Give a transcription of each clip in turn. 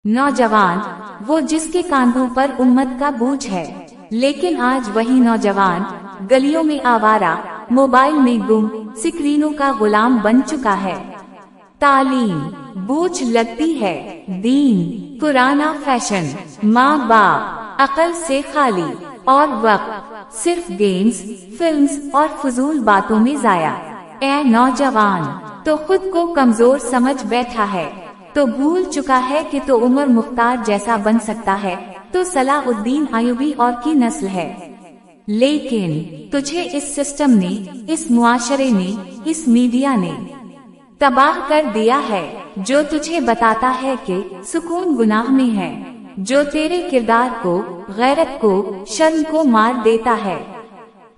नौजवान वो जिसके कांधों पर उम्मत का बोझ है, लेकिन आज वही नौजवान गलियों में आवारा, मोबाइल में गुम, स्क्रीनों का गुलाम बन चुका है। तालीम बोझ लगती है, दीन पुराना फैशन, माँ बाप अकल से खाली, और वक्त सिर्फ गेम्स, फिल्म्स और फजूल बातों में जाया। ऐ नौजवान, तो खुद को कमजोर समझ बैठा है, तो भूल चुका है कि तो उमर मुख्तार जैसा बन सकता है, तो सलाहुद्दीन अयूबी और की नस्ल है। लेकिन तुझे इस सिस्टम ने, इस मुआशरे ने, इस मीडिया ने तबाह कर दिया है, जो तुझे बताता है कि सुकून गुनाह में है, जो तेरे किरदार को, गैरत को, शर्म को मार देता है।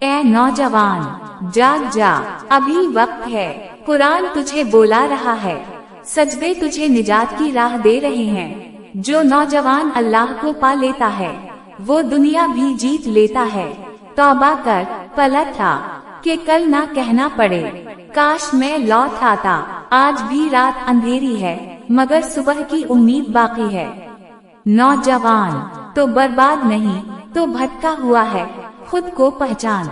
ऐ नौजवान, जाग जा, अभी वक्त है। कुरान तुझे बोला रहा है, सजदे तुझे निजात की राह दे रहे हैं। जो नौजवान अल्लाह को पा लेता है, वो दुनिया भी जीत लेता है। तौबा कर, पलट आ, कि कल ना कहना पड़े काश मैं लौट आता। आज भी रात अंधेरी है, मगर सुबह की उम्मीद बाकी है। नौजवान तो बर्बाद नहीं, तो भटका हुआ है, खुद को पहचान।